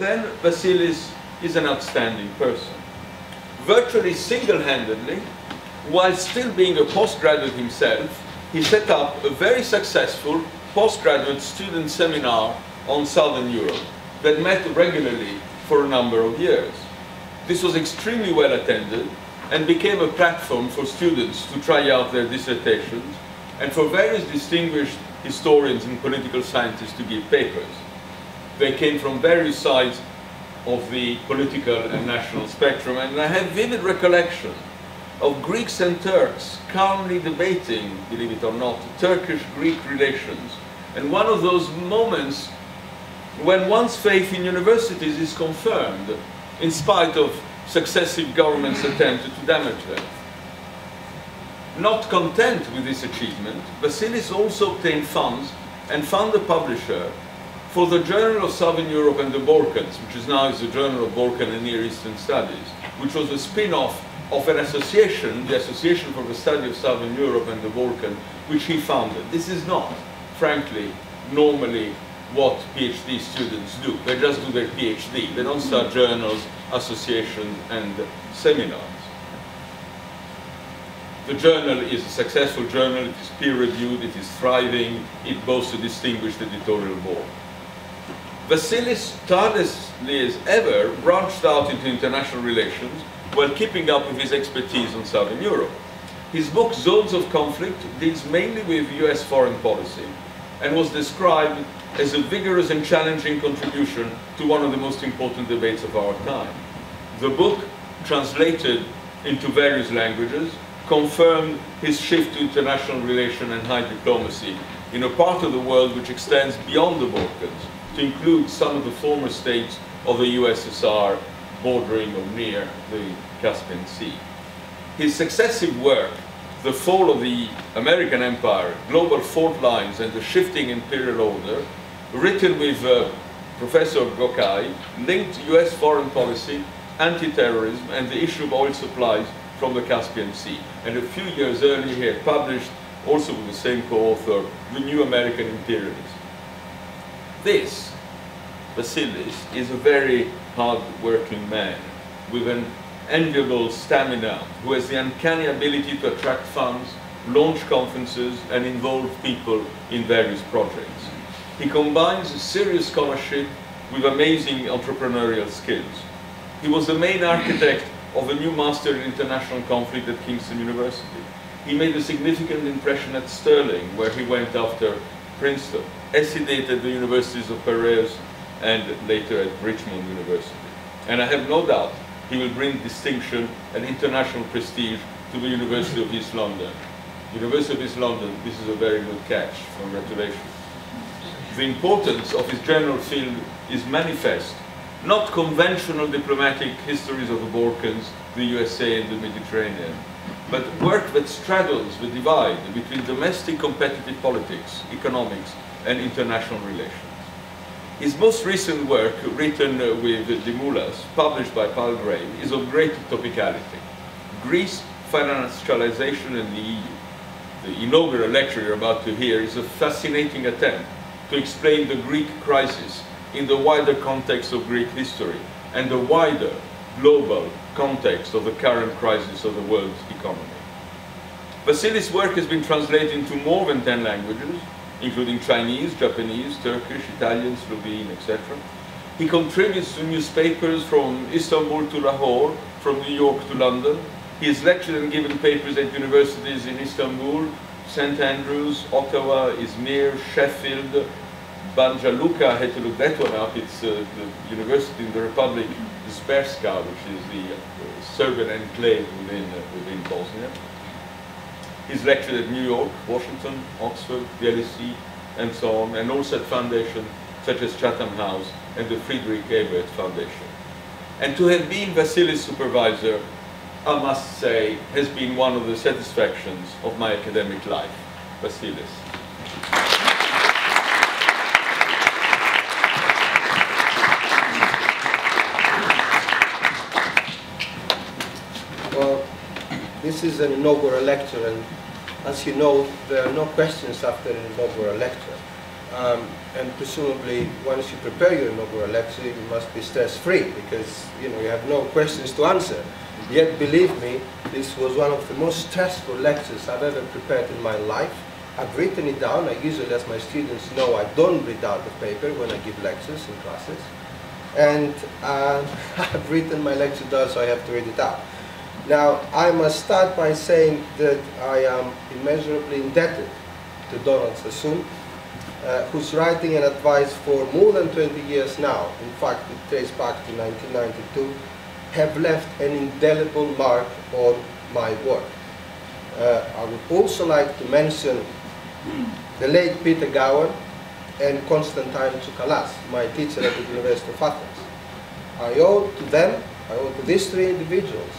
then Vasilis is an outstanding person. Virtually single-handedly, while still being a postgraduate himself, he set up a very successful postgraduate student seminar on Southern Europe that met regularly for a number of years. This was extremely well attended and became a platform for students to try out their dissertations and for various distinguished historians and political scientists to give papers. They came from various sides of the political and national spectrum, and I have vivid recollection of Greeks and Turks calmly debating, believe it or not, Turkish-Greek relations. And one of those moments when one's faith in universities is confirmed, in spite of successive governments' attempts to damage them. Not content with this achievement, Vasilis also obtained funds and found a publisher for the Journal of Southern Europe and the Balkans, which is now the Journal of Balkan and Near Eastern Studies, which was a spin-off of an association, the Association for the Study of Southern Europe and the Balkans, which he founded. This is not, frankly, normally what PhD students do. They just do their PhD. They don't start journals, associations, and seminars. The journal is a successful journal. It is peer-reviewed. It is thriving. It boasts a distinguished editorial board. Vasilis, tirelessly as ever, branched out into international relations while keeping up with his expertise on Southern Europe. His book, Zones of Conflict, deals mainly with US foreign policy and was described as a vigorous and challenging contribution to one of the most important debates of our time. The book, translated into various languages, confirmed his shift to international relation and high diplomacy in a part of the world which extends beyond the Balkans, to include some of the former states of the USSR bordering or near the Caspian Sea. His successive work, The Fall of the American Empire, Global Fault Lines and the Shifting Imperial Order, written with Professor Gokai, linked US foreign policy, anti-terrorism and the issue of oil supplies from the Caspian Sea. And a few years earlier he had published, also with the same co-author, The New American Imperialism. This, Vasilis, is a very hard-working man with an enviable stamina, who has the uncanny ability to attract funds, launch conferences, and involve people in various projects. He combines serious scholarship with amazing entrepreneurial skills. He was the main architect of a new Master in International Conflict at Kingston University. He made a significant impression at Stirling, where he went after Princeton, as he did at the universities of Piraeus and later at Richmond University. And I have no doubt he will bring distinction and international prestige to the University of East London. University of East London, this is a very good catch. Congratulations. The importance of his general field is manifest. Not conventional diplomatic histories of the Balkans, the USA and the Mediterranean, but work that straddles the divide between domestic competitive politics, economics, and international relations. His most recent work, written with Dimoulas, published by Palgrave, is of great topicality. Greece, Financialization and the EU. The inaugural lecture you're about to hear is a fascinating attempt to explain the Greek crisis in the wider context of Greek history and the wider global context of the current crisis of the world's economy. Vasilis' work has been translated into more than 10 languages, including Chinese, Japanese, Turkish, Italian, Slovene, etc. He contributes to newspapers from Istanbul to Lahore, from New York to London. He has lectured and given papers at universities in Istanbul, St. Andrews, Ottawa, Izmir, Sheffield, Banja Luka. I had to look that one up. It's the university in the Republic, Zberska, which is the Serbian enclave within Bosnia. He's lectured at New York, Washington, Oxford, the LSE, and so on, and also at foundations such as Chatham House and the Friedrich Ebert Foundation. And to have been Vasilis' supervisor, I must say, has been one of the satisfactions of my academic life. Vasilis. Well, this is an inaugural lecture, and as you know, there are no questions after an inaugural lecture. and presumably once you prepare your inaugural lecture, you must be stress-free because you have no questions to answer. Yet, believe me, this was one of the most stressful lectures I've ever prepared in my life. I've written it down. I usually, as my students know, I don't read out the paper when I give lectures in classes. And I've written my lecture down, so I have to read it out. Now, I must start by saying that I am immeasurably indebted to Donald Sassoon, whose writing and advice for more than 20 years now, in fact it traces back to 1992, have left an indelible mark on my work. I would also like to mention the late Peter Gowan and Constantine Tsoukalas, my teacher at the University of Athens. I owe to them, I owe to these three individuals,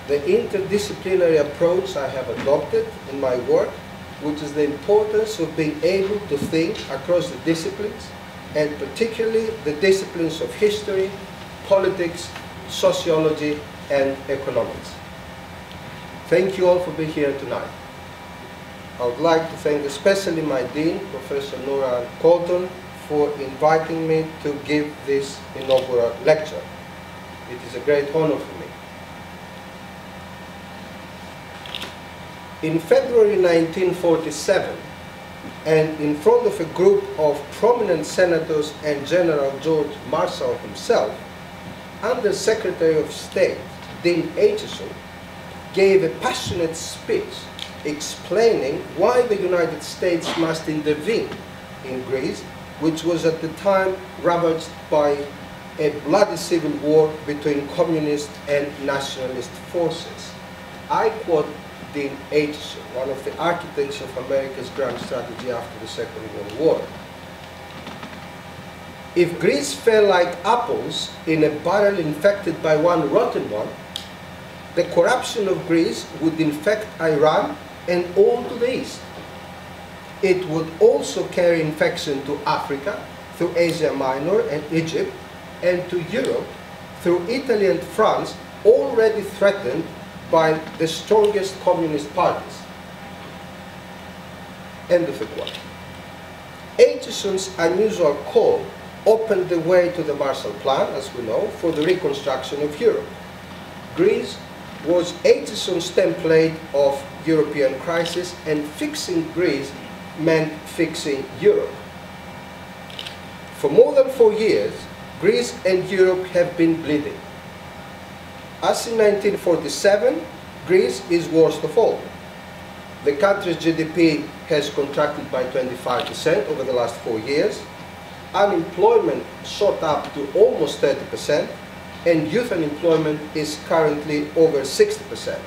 the interdisciplinary approach I have adopted in my work, which is the importance of being able to think across the disciplines, and particularly the disciplines of history, politics, sociology, and economics. Thank you all for being here tonight. I would like to thank especially my Dean, Professor Nora Colton, for inviting me to give this inaugural lecture. It is a great honor for me. In February 1947, and in front of a group of prominent senators and General George Marshall himself, Under Secretary of State Dean Acheson gave a passionate speech explaining why the United States must intervene in Greece, which was at the time ravaged by a bloody civil war between communist and nationalist forces. I quote Dean Acheson, one of the architects of America's grand strategy after the Second World War. If Greece fell like apples in a barrel infected by one rotten one, the corruption of Greece would infect Iran and all to the east. It would also carry infection to Africa through Asia Minor and Egypt, and to Europe through Italy and France, already threatened by the strongest communist parties. End of the quote. Acheson's unusual call opened the way to the Marshall Plan, as we know, for the reconstruction of Europe. Greece was Acheson's template of European crisis, and fixing Greece meant fixing Europe. For more than 4 years, Greece and Europe have been bleeding. As in 1947, Greece is worst of all. The country's GDP has contracted by 25% over the last 4 years. Unemployment shot up to almost 30%, and youth unemployment is currently over 60%.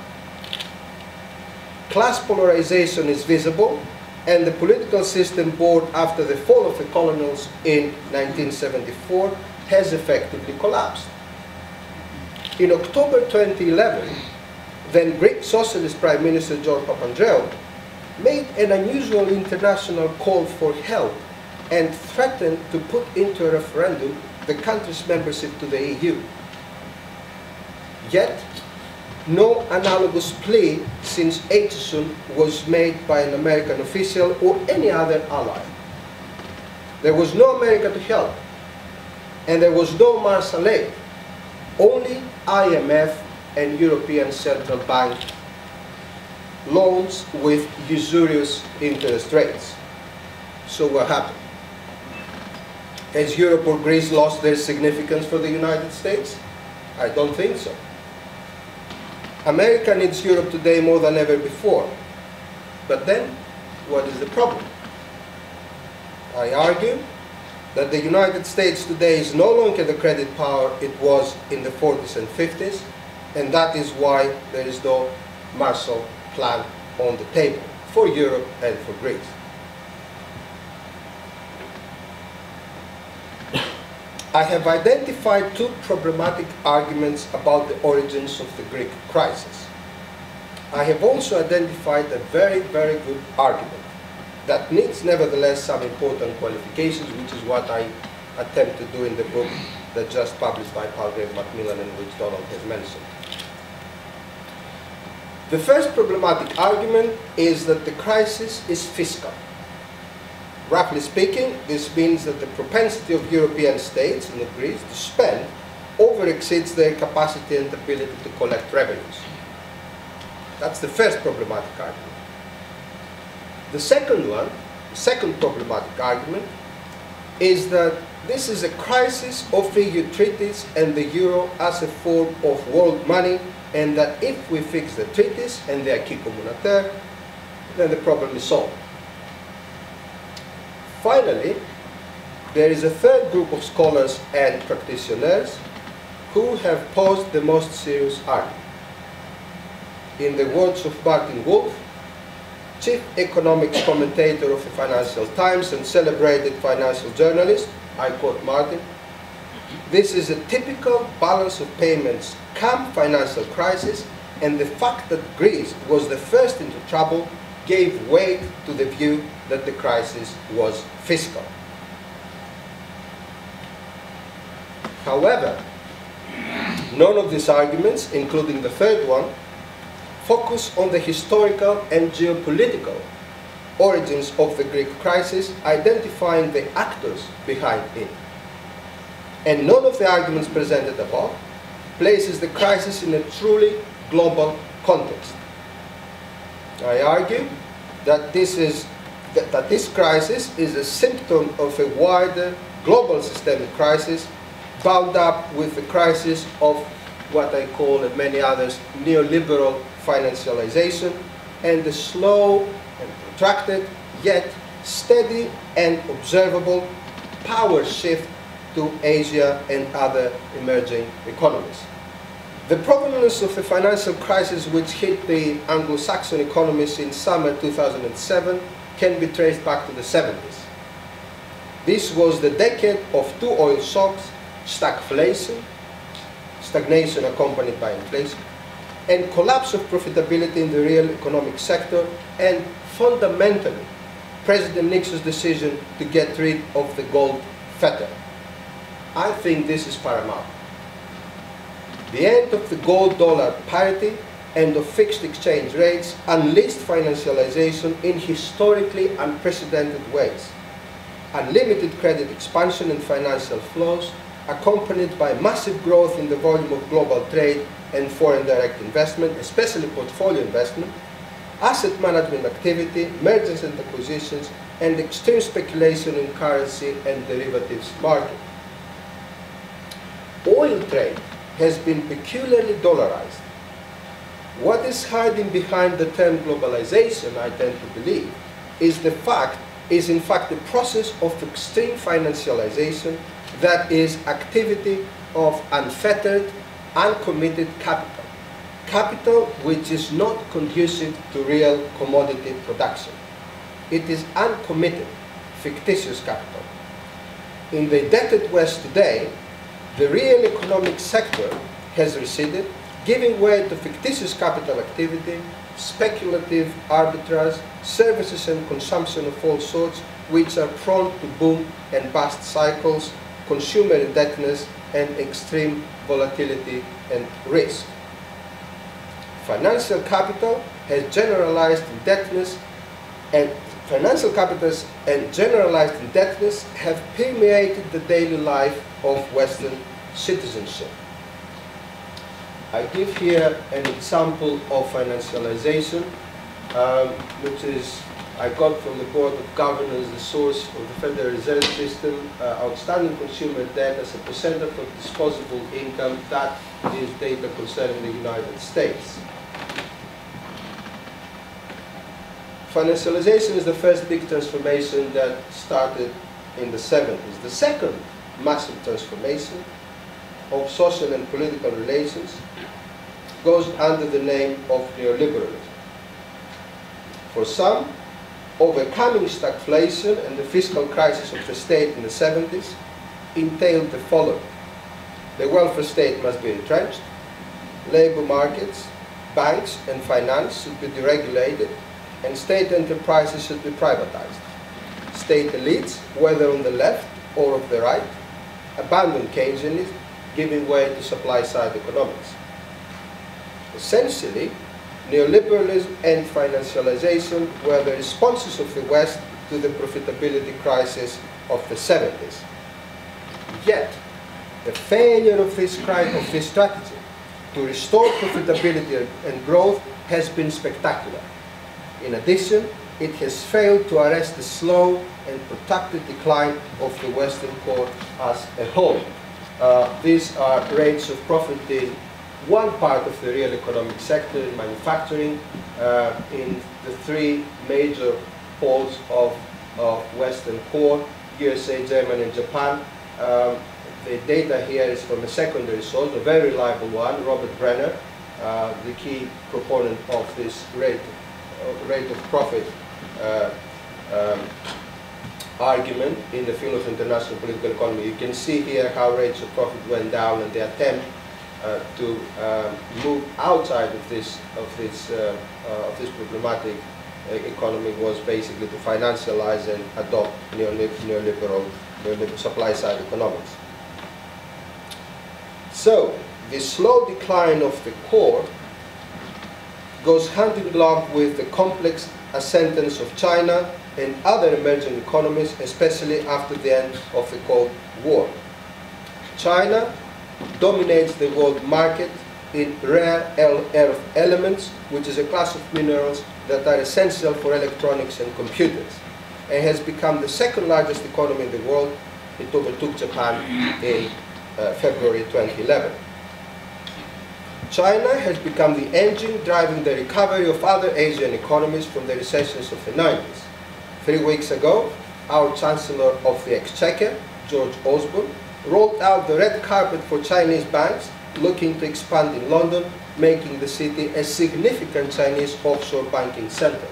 Class polarization is visible, and the political system born after the fall of the colonials in 1974 has effectively collapsed. In October 2011, then Greek Socialist Prime Minister George Papandreou made an unusual international call for help and threatened to put into a referendum the country's membership to the EU. Yet, no analogous plea since Acheson was made by an American official or any other ally. There was no America to help, and there was no Marshall aid, only IMF and European Central Bank loans with usurious interest rates. So what happened? Has Europe or Greece lost their significance for the United States? I don't think so. America needs Europe today more than ever before. But then, what is the problem? I argue that the United States today is no longer the credit power it was in the 40s and 50s, and that is why there is no Marshall Plan on the table for Europe and for Greece. I have identified two problematic arguments about the origins of the Greek crisis. I have also identified a very, very good argument that needs nevertheless some important qualifications, which is what I attempt to do in the book that just published by Palgrave Macmillan and which Donald has mentioned. The first problematic argument is that the crisis is fiscal. Roughly speaking, this means that the propensity of European states, and of Greece, to spend over-exceeds their capacity and ability to collect revenues. That's the first problematic argument. The second one, the second problematic argument, is that this is a crisis of EU treaties and the euro as a form of world money, and that if we fix the treaties and the acquis communautaire, then the problem is solved. Finally, there is a third group of scholars and practitioners who have posed the most serious argument. In the words of Martin Wolf, chief economics commentator of the Financial Times and celebrated financial journalist, I quote Martin, "This is a typical balance of payments come financial crisis, and the fact that Greece was the first into trouble gave weight to the view that the crisis was fiscal." However, none of these arguments, including the third one, focus on the historical and geopolitical origins of the Greek crisis, identifying the actors behind it. And none of the arguments presented above places the crisis in a truly global context. I argue that this crisis is a symptom of a wider global systemic crisis bound up with the crisis of what I call, and many others, neoliberal financialization, and the slow and protracted, yet steady and observable power shift to Asia and other emerging economies. The provenance of the financial crisis which hit the Anglo-Saxon economies in summer 2007 can be traced back to the 70s. This was the decade of two oil shocks, stagflation, stagnation accompanied by inflation, and collapse of profitability in the real economic sector, and fundamentally, President Nixon's decision to get rid of the gold fetter. I think this is paramount. The end of the gold-dollar parity and of fixed exchange rates unleashed financialization in historically unprecedented ways. Unlimited credit expansion and financial flows, accompanied by massive growth in the volume of global trade and foreign direct investment, especially portfolio investment, asset management activity, mergers and acquisitions, and extreme speculation in currency and derivatives market. Oil trade has been peculiarly dollarized. What is hiding behind the term globalization, I tend to believe, is in fact the process of extreme financialization, that is activity of unfettered, uncommitted capital. Capital which is not conducive to real commodity production. It is uncommitted, fictitious capital. In the indebted West today, the real economic sector has receded, giving way to fictitious capital activity, speculative arbitrage, services and consumption of all sorts, which are prone to boom and bust cycles, consumer indebtedness, and extreme volatility and risk. Financial capital has generalized indebtedness, and financial capitals and generalized indebtedness have permeated the daily life of Western citizenship. I give here an example of financialization, which is I got from the Board of Governors the source of the Federal Reserve System, outstanding consumer debt as a percentage of disposable income. That is data concerning the United States. Financialization is the first big transformation that started in the 70s. The second massive transformation of social and political relations goes under the name of neoliberalism. For some, overcoming stagflation and the fiscal crisis of the state in the 70s entailed the following. The welfare state must be retrenched, labor markets, banks and finance should be deregulated, and state enterprises should be privatized. State elites, whether on the left or of the right, abandon Keynesianism, giving way to supply-side economics. Essentially, neoliberalism and financialization were the responses of the West to the profitability crisis of the 70s. Yet, the failure of this strategy to restore profitability and growth has been spectacular. In addition, it has failed to arrest the slow and protracted decline of the Western core as a whole. These are rates of profit in one part of the real economic sector, in manufacturing, in the three major poles of Western core, USA, Germany, and Japan. The data here is from a secondary source, a very reliable one, Robert Brenner, the key proponent of this rate of profit argument in the field of international political economy. You can see here how rates of profit went down, and the attempt to move outside of this problematic economy was basically to financialize and adopt neoliberal supply-side economics. So, the slow decline of the core goes hand in glove with the complex ascendance of China and other emerging economies, especially after the end of the Cold War. China dominates the world market in rare earth elements, which is a class of minerals that are essential for electronics and computers, and has become the second largest economy in the world. It overtook Japan in February 2011. China has become the engine driving the recovery of other Asian economies from the recessions of the 90s. 3 weeks ago, our Chancellor of the Exchequer, George Osborne, rolled out the red carpet for Chinese banks looking to expand in London, making the city a significant Chinese offshore banking center.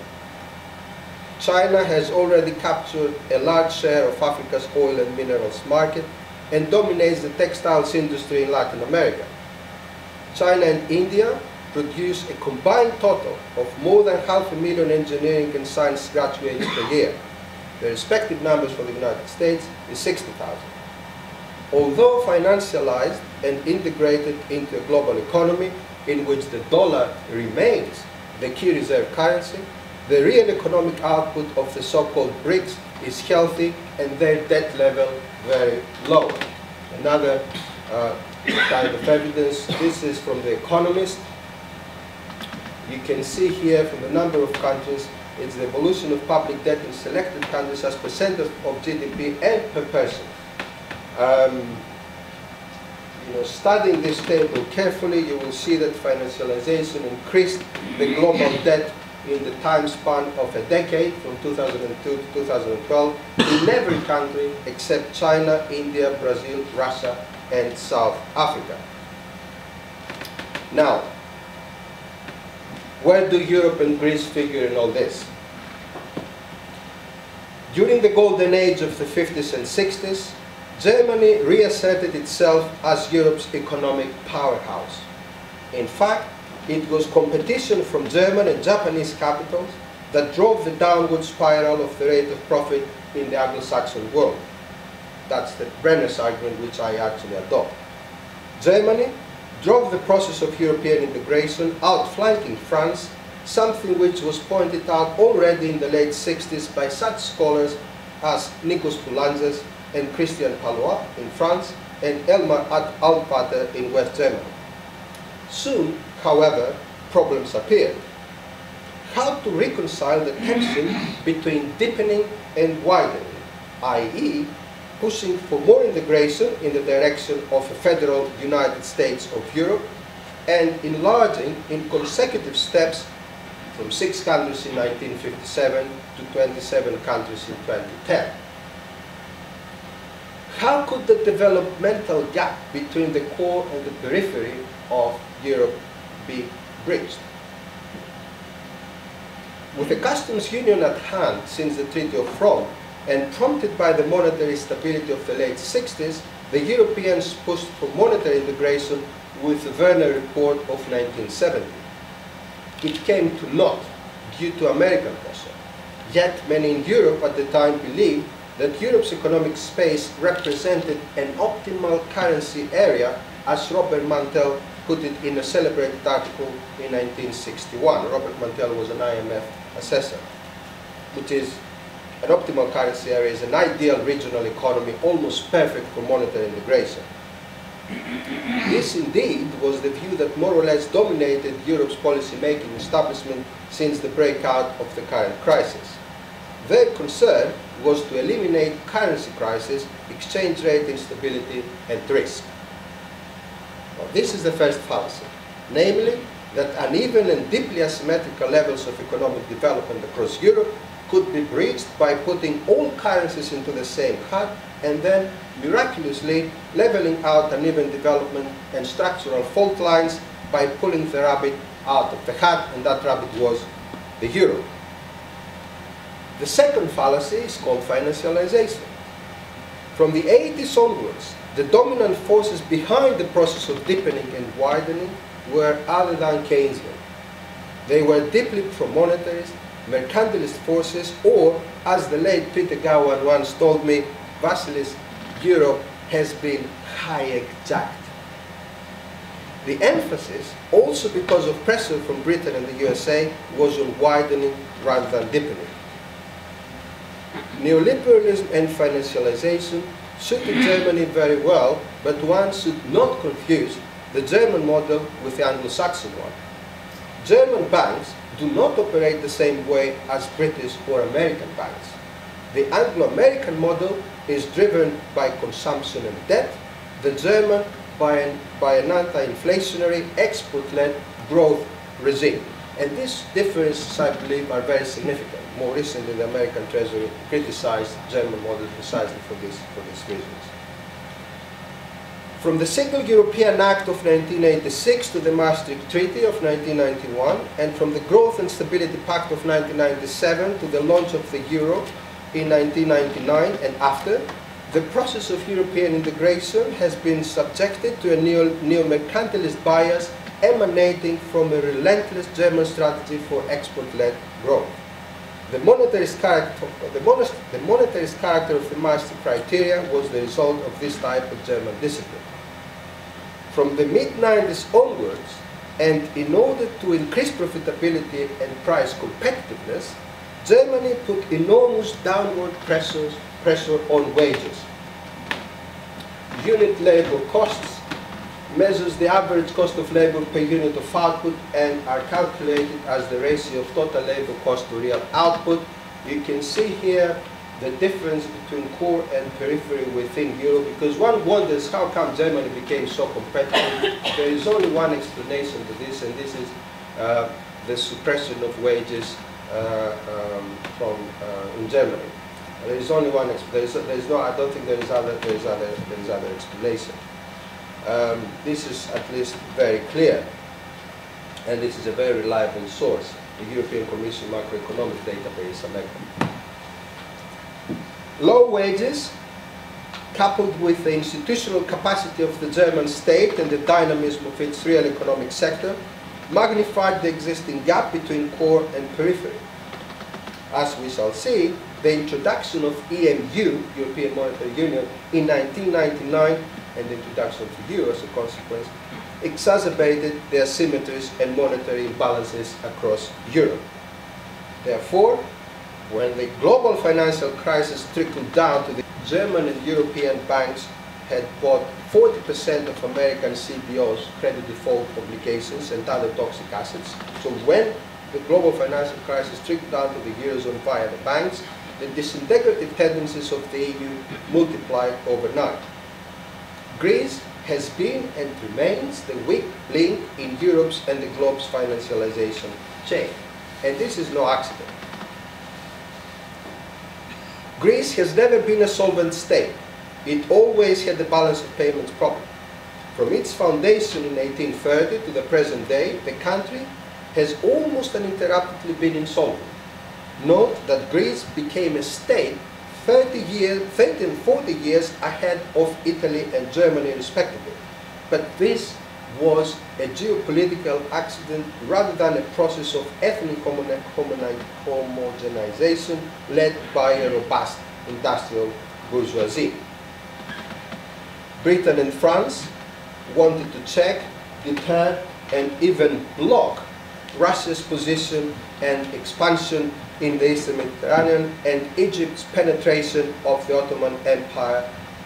China has already captured a large share of Africa's oil and minerals market and dominates the textiles industry in Latin America. China and India produce a combined total of more than 500,000 engineering and science graduates per year. The respective numbers for the United States is 60,000. Although financialized and integrated into a global economy in which the dollar remains the key reserve currency, the real economic output of the so-called BRICS is healthy and their debt level very low. Another kind of evidence, this is from The Economist. You can see here from the number of countries, it's the evolution of public debt in selected countries as percent of GDP and per person. Studying this table carefully, you will see that financialization increased the global debt in the time span of a decade, from 2002 to 2012, in every country except China, India, Brazil, Russia, and South Africa. Now, where do Europe and Greece figure in all this? During the golden age of the 50s and 60s, Germany reasserted itself as Europe's economic powerhouse. In fact, it was competition from German and Japanese capitals that drove the downward spiral of the rate of profit in the Anglo-Saxon world. That's the Brenner's argument, which I actually adopt. Germany drove the process of European integration, outflanking France, something which was pointed out already in the late 60s by such scholars as Nikos Poulantzas and Christian Palois in France, and Elmar Altvater in West Germany. Soon, however, problems appeared. How to reconcile the tension between deepening and widening, i.e., pushing for more integration in the direction of a federal United States of Europe, and enlarging in consecutive steps from 6 countries in 1957 to 27 countries in 2010. How could the developmental gap between the core and the periphery of Europe be bridged? With the customs union at hand since the Treaty of Rome, and prompted by the monetary stability of the late 60s, the Europeans pushed for monetary integration with the Werner Report of 1970. It came to naught due to American pressure. Yet many in Europe at the time believed that Europe's economic space represented an optimal currency area, as Robert Mantell put it in a celebrated article in 1961. Robert Mantell was an IMF assessor, which is an optimal currency area is an ideal regional economy, almost perfect for monetary integration. This indeed was the view that more or less dominated Europe's policy-making establishment since the breakout of the current crisis. Their concern was to eliminate currency crisis, exchange rate instability, and risk. Now, this is the first fallacy, namely that uneven and deeply asymmetrical levels of economic development across Europe could be breached by putting all currencies into the same hat and then miraculously leveling out uneven development and structural fault lines by pulling the rabbit out of the hat, and that rabbit was the euro. The second fallacy is called financialization. From the 80s onwards, the dominant forces behind the process of deepening and widening were other than Keynesian. They were deeply pro-monetarist, mercantilist forces, or, as the late Peter Gowan once told me, Vasilis, Europe has been Hayek-jacked. The emphasis, also because of pressure from Britain and the USA, was on widening rather than deepening. Neoliberalism and financialization suited Germany very well, but one should not confuse the German model with the Anglo-Saxon one. German banks do not operate the same way as British or American banks. The Anglo-American model is driven by consumption and debt, the German by an anti-inflationary, export-led growth regime. And these differences, I believe, are very significant. More recently, the American Treasury criticized the German model precisely for these reasons. From the Single European Act of 1986 to the Maastricht Treaty of 1991, and from the Growth and Stability Pact of 1997 to the launch of the euro in 1999 and after, the process of European integration has been subjected to a neo-mercantilist bias emanating from a relentless German strategy for export-led growth. The monetarist character of the Maastricht criteria was the result of this type of German discipline. From the mid-90s onwards, and in order to increase profitability and price competitiveness, Germany put enormous downward pressure on wages. Unit labor costs measures the average cost of labor per unit of output and are calculated as the ratio of total labor cost to real output. You can see here the difference between core and periphery within Europe, because one wonders how come Germany became so competitive. There is only one explanation to this, and this is the suppression of wages in Germany. There is only one. I don't think there is other explanation. This is at least very clear, and this is a very reliable source, the European Commission macroeconomic database, INAUGURAL. Low wages, coupled with the institutional capacity of the German state and the dynamism of its real economic sector, magnified the existing gap between core and periphery. As we shall see, the introduction of EMU, European Monetary Union, in 1999, and the introduction of the euro as a consequence, exacerbated the asymmetries and monetary imbalances across Europe. Therefore, when the global financial crisis trickled down to the German and European banks had bought 40% of American CDOs, credit default obligations, and other toxic assets. So when the global financial crisis trickled down to the Eurozone via the banks, the disintegrative tendencies of the EU multiplied overnight. Greece has been and remains the weak link in Europe's and the globe's financialization chain. And this is no accident. Greece has never been a solvent state. It always had the balance of payments problem. From its foundation in 1830 to the present day, the country has almost uninterruptedly been insolvent. Note that Greece became a state 30 and 40 years ahead of Italy and Germany respectively. But this was a geopolitical accident rather than a process of ethnic homogenization led by a robust industrial bourgeoisie. Britain and France wanted to check, deter, and even block Russia's position and expansion in the Eastern Mediterranean, and Egypt's penetration of the Ottoman Empire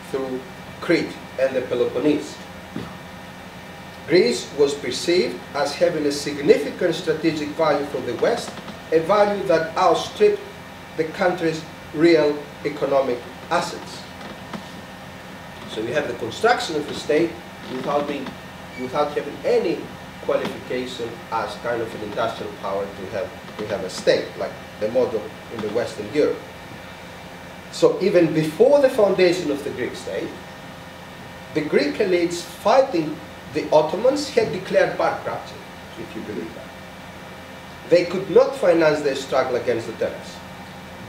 through Crete and the Peloponnese. Greece was perceived as having a significant strategic value for the West, a value that outstripped the country's real economic assets. So you have the construction of the state without having any qualification as kind of an industrial power to have a state, like the model in the Western Europe. So even before the foundation of the Greek state, the Greek elites fighting the Ottomans had declared bankruptcy, if you believe that. They could not finance their struggle against the Turks.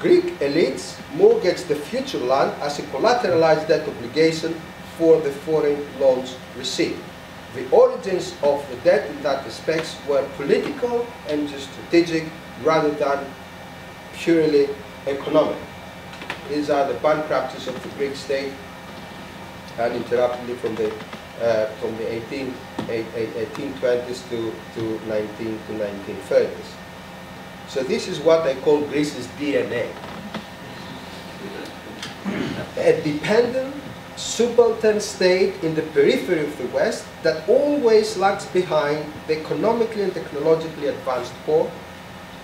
Greek elites mortgaged the future land as a collateralized debt obligation for the foreign loans received. The origins of the debt in that respect were political and strategic rather than purely economic. These are the bankruptcies of the Greek state uninterruptedly from the 1820s to 1930s. So this is what I call Greece's DNA. A dependent, subaltern state in the periphery of the West that always lags behind the economically and technologically advanced core,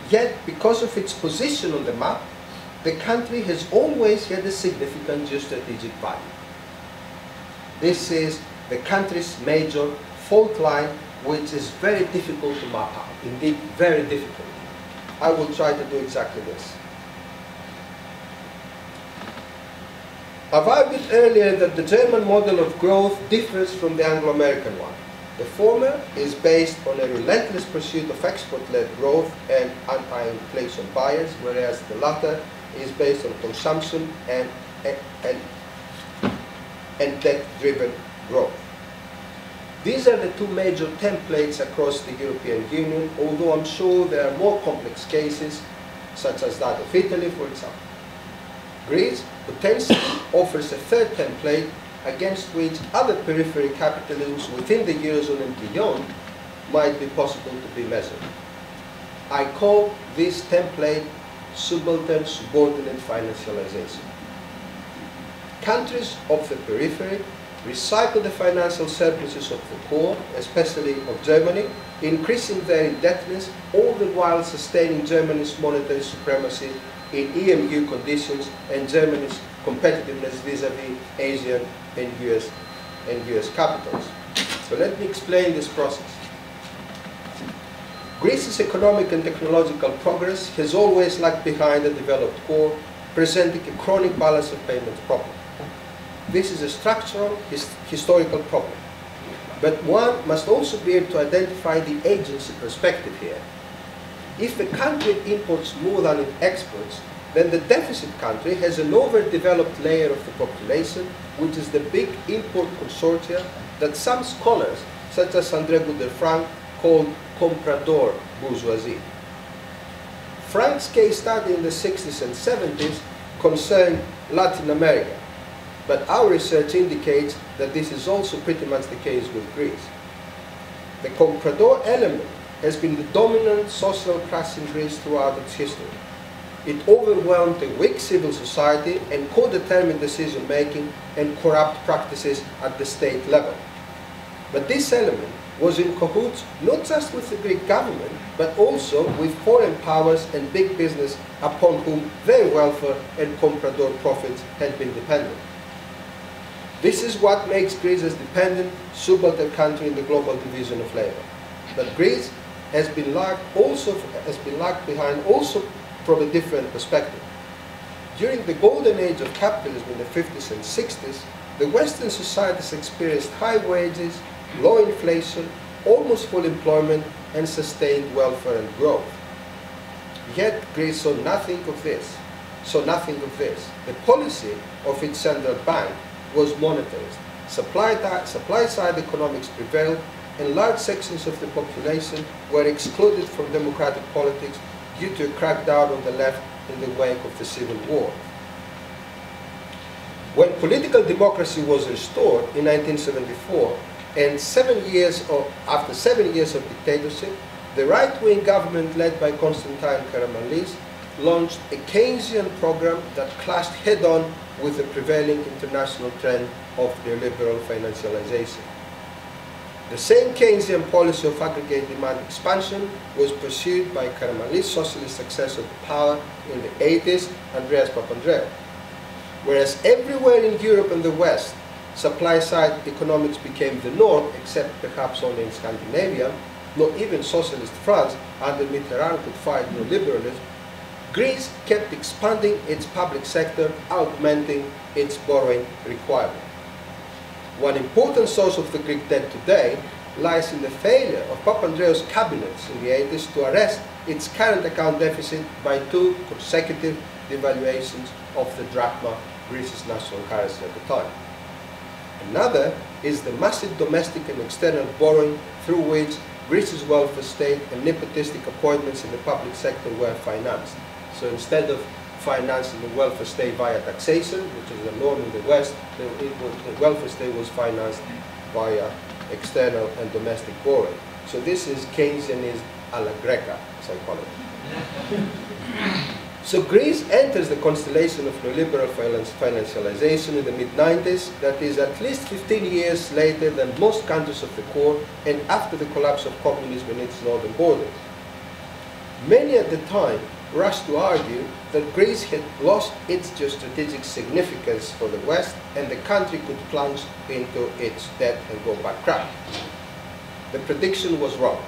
yet because of its position on the map, the country has always had a significant geostrategic value. This is the country's major fault line, which is very difficult to map out, indeed very difficult. I will try to do exactly this. I've argued earlier that the German model of growth differs from the Anglo-American one. The former is based on a relentless pursuit of export-led growth and anti-inflation bias, whereas the latter is based on consumption and debt-driven growth. These are the two major templates across the European Union, although I'm sure there are more complex cases, such as that of Italy, for example. Greece potentially offers a third template against which other periphery capitalisms within the Eurozone and beyond might be possible to be measured. I call this template subaltern subordinate financialization. Countries of the periphery recycle the financial surpluses of the core, especially of Germany, increasing their indebtedness, all the while sustaining Germany's monetary supremacy in EMU conditions and Germany's competitiveness vis-à-vis Asian and US capitals. So let me explain this process. Greece's economic and technological progress has always lagged behind the developed core, presenting a chronic balance of payments problem. This is a structural, historical problem. But one must also be able to identify the agency perspective here. If the country imports more than it exports, then the deficit country has an overdeveloped layer of the population, which is the big import consortia that some scholars, such as André Goudet-Franck, called comprador bourgeoisie. Franck's case study in the 60s and 70s concerned Latin America, but our research indicates that this is also pretty much the case with Greece. The comprador element has been the dominant social class in Greece throughout its history. It overwhelmed a weak civil society and co-determined decision-making and corrupt practices at the state level. But this element was in cahoots not just with the Greek government, but also with foreign powers and big business upon whom their welfare and comprador profits had been dependent. This is what makes Greece a dependent, subaltern country in the global division of labor. But Greece has been lagged behind also from a different perspective. During the golden age of capitalism in the 50s and 60s, the Western societies experienced high wages, low inflation, almost full employment, and sustained welfare and growth. Yet Greece saw nothing of this. The policy of its central bank was monetarist. Supply-side economics prevailed, and large sections of the population were excluded from democratic politics due to a crackdown on the left in the wake of the Civil War. When political democracy was restored in 1974, and after 7 years of dictatorship, the right-wing government led by Constantine Karamanlis launched a Keynesian program that clashed head-on with the prevailing international trend of neoliberal financialization. The same Keynesian policy of aggregate demand expansion was pursued by Karamanlis' socialist successor to power in the 80s, Andreas Papandreou. Whereas everywhere in Europe and the West, supply-side economics became the norm, except perhaps only in Scandinavia, not even socialist France under Mitterrand could fight neoliberalism, Greece kept expanding its public sector, augmenting its borrowing requirement. One important source of the Greek debt today lies in the failure of Papandreou's cabinets in the 80s to arrest its current account deficit by 2 consecutive devaluations of the drachma, Greece's national currency at the time. Another is the massive domestic and external borrowing through which Greece's welfare state and nepotistic appointments in the public sector were financed. So instead of financing the welfare state via taxation, which is the norm in the West, the welfare state was financed via external and domestic borrowing. So this is Keynesianism a la Greca, as I call it. So Greece enters the constellation of neoliberal financialization in the mid-90s, that is at least 15 years later than most countries of the core and after the collapse of communism in its northern borders. Many at the time rushed to argue that Greece had lost its geostrategic significance for the West and the country could plunge into its debt and go bankrupt. The prediction was wrong.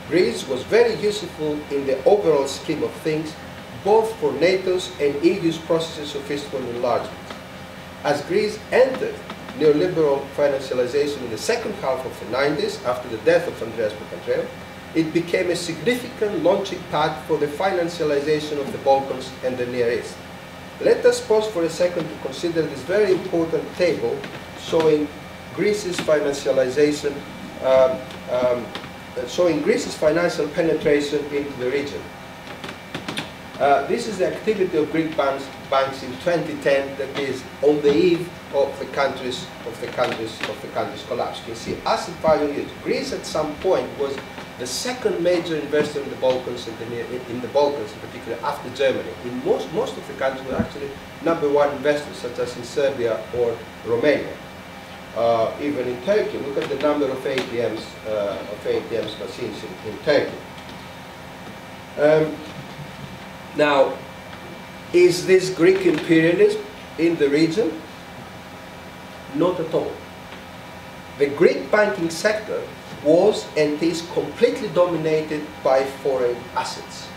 Greece was very useful in the overall scheme of things, both for NATO's and EU's processes of fiscal enlargement. As Greece entered neoliberal financialization in the second half of the 90s, after the death of Andreas Papandreou, it became a significant launching pad for the financialization of the Balkans and the Near East. Let us pause for a second to consider this very important table showing Greece's financialization, showing Greece's financial penetration into the region. This is the activity of Greek banks in 2010, that is on the eve of the country's collapse. You can see asset value use. Greece at some point was the second major investor in the Balkans, in the Balkans in particular, after Germany. In most of the countries were actually #1 investors, such as in Serbia or Romania. Even in Turkey, look at the number of ATMs machines in Turkey. Now, is this Greek imperialism in the region? Not at all. The Greek banking sector was and is completely dominated by foreign assets.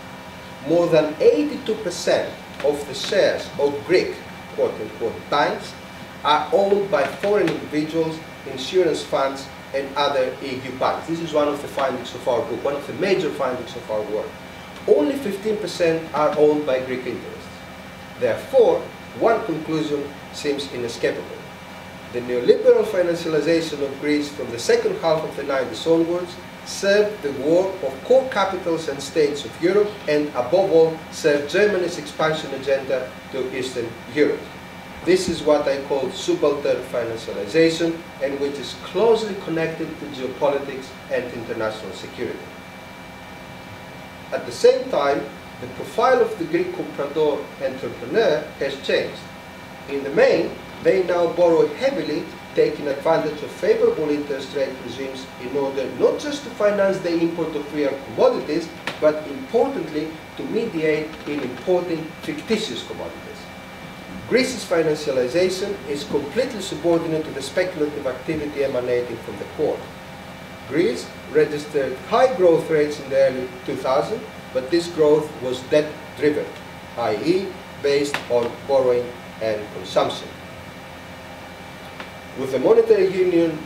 More than 82% of the shares of Greek, quote-unquote, banks are owned by foreign individuals, insurance funds, and other EU banks. This is one of the findings of our book, one of the major findings of our work. Only 15% are owned by Greek interests. Therefore, one conclusion seems inescapable. The neoliberal financialization of Greece from the second half of the 90s onwards served the war of core capitals and states of Europe, and above all, served Germany's expansion agenda to Eastern Europe. This is what I call subaltern financialization, and which is closely connected to geopolitics and international security. At the same time, the profile of the Greek comprador entrepreneur has changed. In the main, they now borrow heavily, taking advantage of favorable interest rate regimes in order not just to finance the import of real commodities, but importantly, to mediate in importing fictitious commodities. Greece's financialization is completely subordinate to the speculative activity emanating from the core. Greece registered high growth rates in the early 2000s, but this growth was debt-driven, i.e. based on borrowing and consumption. With the monetary union,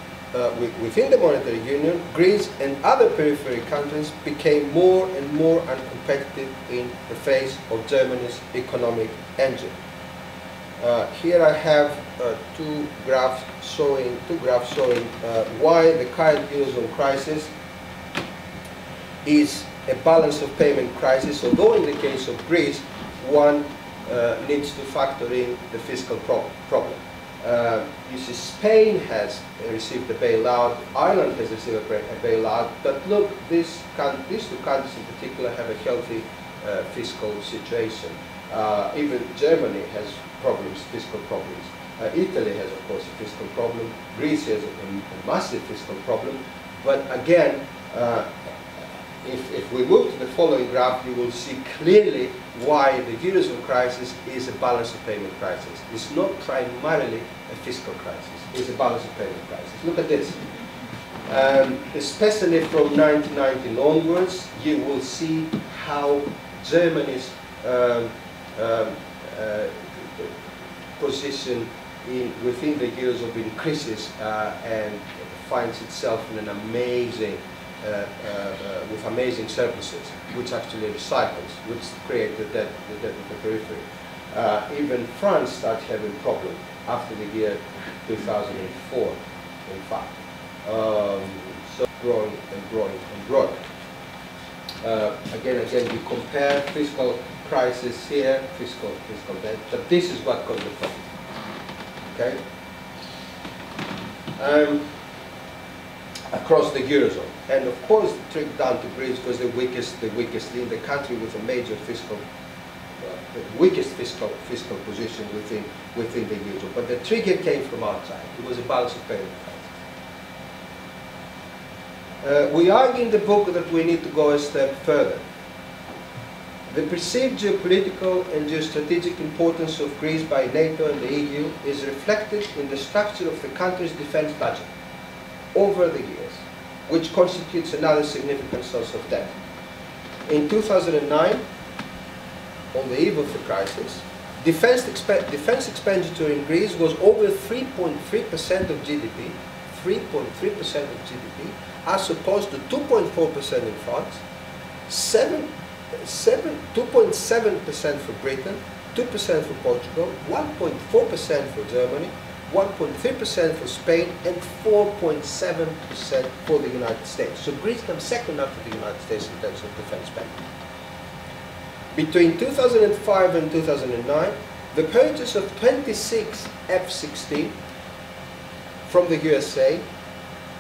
within the monetary union, Greece and other periphery countries became more and more uncompetitive in the face of Germany's economic engine. Here I have two graphs showing why the current Eurozone crisis is a balance of payment crisis, although in the case of Greece, one needs to factor in the fiscal problem. You see, Spain has received a bailout, Ireland has received a bailout, but look, these two countries in particular have a healthy fiscal situation. Even Germany has problems, fiscal problems. Italy has, of course, a fiscal problem. Greece has a massive fiscal problem. But again, if we move to the following graph, you will see clearly why the Eurozone crisis is a balance of payment crisis. It's not primarily a fiscal crisis. It's a balance of payment crisis. Look at this. Especially from 1919 onwards, you will see how Germany's position within the Eurozone increases and finds itself in an amazing, with amazing surpluses, which actually recycles, which create the debt of the periphery. Even France starts having problems after the year 2004, in fact. So growing and growing and growing. Again, we compare fiscal crisis here, fiscal debt, but this is what caused the problem. Okay? Across the Eurozone. And of course, the trick down to Greece was the weakest link, the country with a major fiscal, the weakest fiscal position within the Eurozone. But the trigger came from outside. It was a balance of payment crisis. We argue in the book that we need to go a step further. The perceived geopolitical and geostrategic importance of Greece by NATO and the EU is reflected in the structure of the country's defense budget over the years, which constitutes another significant source of debt. In 2009, on the eve of the crisis, defense expenditure in Greece was over 3.3% of GDP, 3.3% of GDP, as opposed to 2.4% in France, 2.7% for Britain, 2% for Portugal, 1.4% for Germany, 1.3% for Spain, and 4.7% for the United States. So Greece comes second after the United States in terms of defense spending. Between 2005 and 2009, the purchase of 26 F-16 from the USA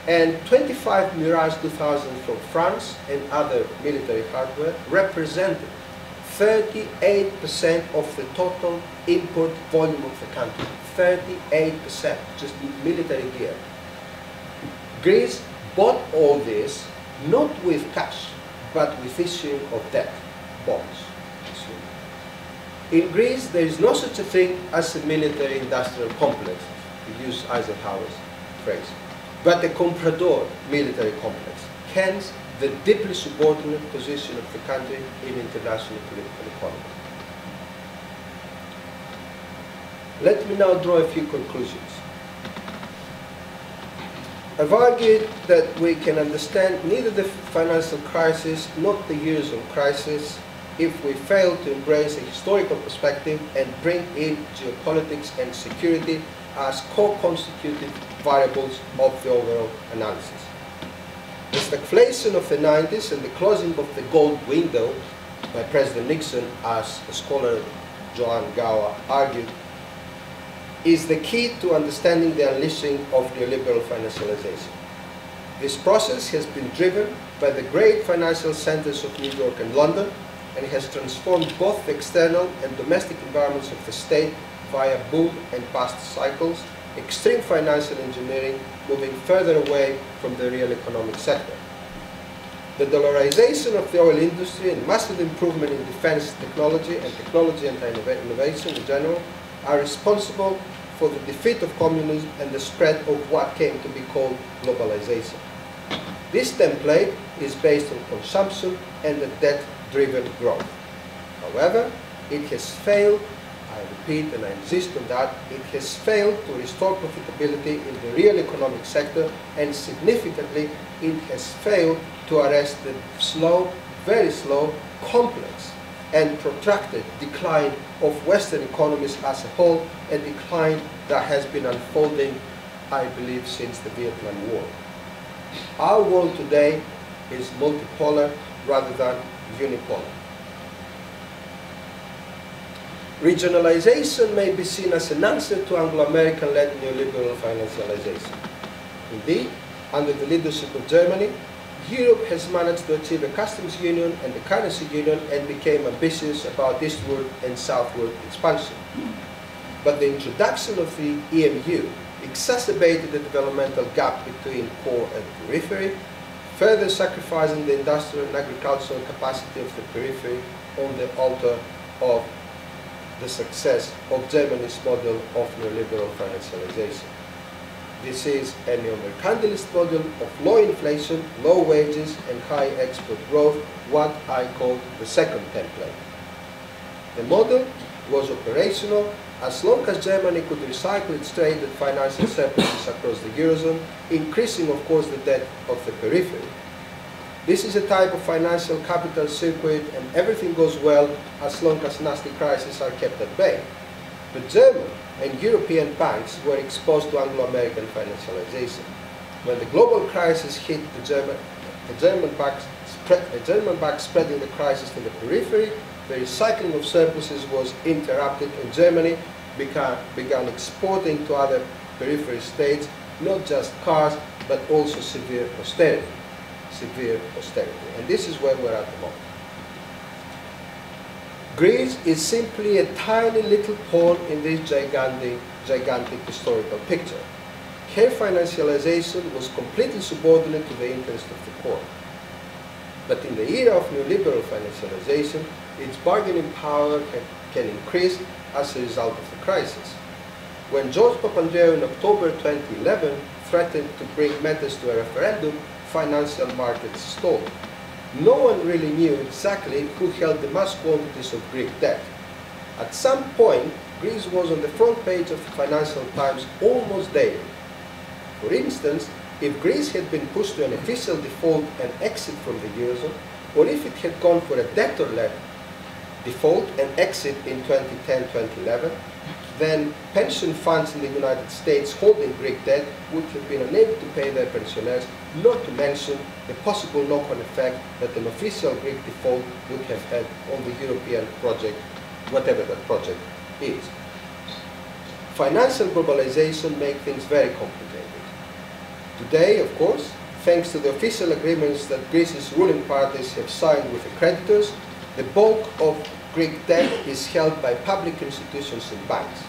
and 25 Mirage 2000 from France and other military hardware represented 38% of the total import volume of the country. 38%, just military gear. Greece bought all this not with cash, but with issuing of debt, bonds. In Greece, there is no such a thing as a military-industrial complex, to use Eisenhower's phrase, but a comprador military complex, hence the deeply subordinate position of the country in international political economy. Let me now draw a few conclusions. I've argued that we can understand neither the financial crisis nor the Eurozone crisis if we fail to embrace a historical perspective and bring in geopolitics and security as co-constitutive variables of the overall analysis. The stagflation of the 90s and the closing of the gold window by President Nixon, as scholar Joan Gower argued, is the key to understanding the unleashing of neoliberal financialization. This process has been driven by the great financial centers of New York and London, and has transformed both the external and domestic environments of the state via boom and bust cycles, extreme financial engineering, moving further away from the real economic sector. The dollarization of the oil industry and massive improvement in defense technology and innovation in general are responsible for the defeat of communism and the spread of what came to be called globalization. This template is based on consumption and a debt-driven growth. However, it has failed, I repeat and I insist on that, it has failed to restore profitability in the real economic sector, and significantly, it has failed to arrest the slow, very slow, complex and protracted decline of Western economies as a whole, a decline that has been unfolding, I believe, since the Vietnam War. Our world today is multipolar rather than unipolar. Regionalization may be seen as an answer to Anglo-American-led neoliberal financialization. Indeed, under the leadership of Germany, Europe has managed to achieve a customs union and a currency union and became ambitious about eastward and southward expansion. But the introduction of the EMU exacerbated the developmental gap between core and periphery, further sacrificing the industrial and agricultural capacity of the periphery on the altar of the success of Germany's model of neoliberal financialization. This is a neo-mercantilist model of low inflation, low wages, and high export growth, what I call the second template. The model was operational as long as Germany could recycle its trade and financial surpluses across the Eurozone, increasing, of course, the debt of the periphery. This is a type of financial capital circuit, and everything goes well as long as nasty crises are kept at bay. But German and European banks were exposed to Anglo-American financialization. When the global crisis hit the German banks spreading the crisis to the periphery, the recycling of surpluses was interrupted, and Germany began exporting to other periphery states not just cars, but also severe austerity. And this is where we're at the moment. Greece is simply a tiny little pawn in this gigantic historical picture. Her financialization was completely subordinate to the interest of the poor. But in the era of neoliberal financialization, its bargaining power can increase as a result of the crisis. When George Papandreou in October 2011 threatened to bring matters to a referendum, financial markets stalled. No one really knew exactly who held the mass quantities of Greek debt. At some point, Greece was on the front page of the Financial Times almost daily. For instance, if Greece had been pushed to an official default and exit from the Eurozone, or if it had gone for a debtor-led default and exit in 2010-2011, then pension funds in the United States holding Greek debt would have been unable to pay their pensioners, not to mention the possible knock-on effect that an official Greek default would have had on the European project, whatever that project is. Financial globalization makes things very complicated. Today, of course, thanks to the official agreements that Greece's ruling parties have signed with the creditors, the bulk of Greek debt is held by public institutions and banks.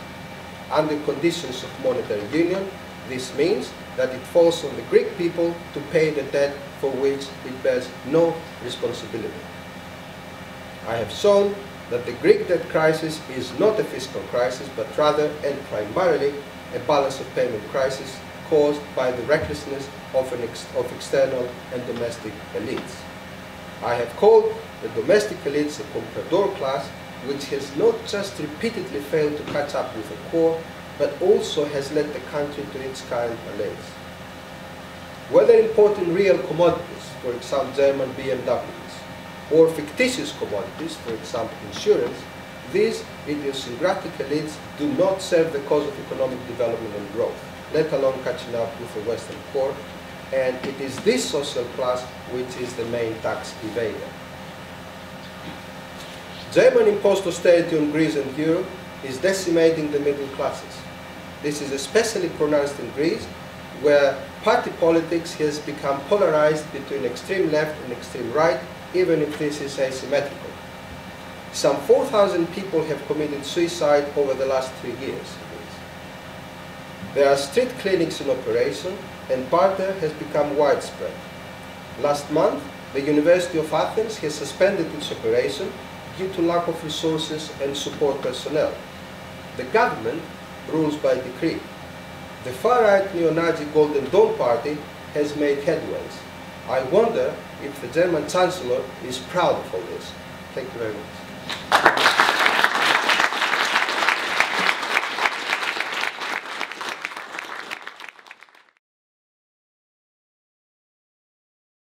Under conditions of monetary union, this means that it falls on the Greek people to pay the debt for which it bears no responsibility. I have shown that the Greek debt crisis is not a fiscal crisis, but rather and primarily a balance of payment crisis caused by the recklessness of external and domestic elites. I have called the domestic elites a comprador class, which has not just repeatedly failed to catch up with the core, but also has led the country to its current malaise. Whether importing real commodities, for example German BMWs, or fictitious commodities, for example insurance, these idiosyncratic elites do not serve the cause of economic development and growth, let alone catching up with the Western core, and it is this social class which is the main tax evader. German imposed austerity on Greece and Europe is decimating the middle classes. This is especially pronounced in Greece, where party politics has become polarized between extreme left and extreme right, even if this is asymmetrical. Some 4,000 people have committed suicide over the last 3 years. There are street clinics in operation, and barter has become widespread. Last month, the University of Athens has suspended its operation due to lack of resources and support personnel. The government rules by decree. The far-right neo-Nazi Golden Dawn Party has made headways. I wonder if the German Chancellor is proud of all this. Thank you very much.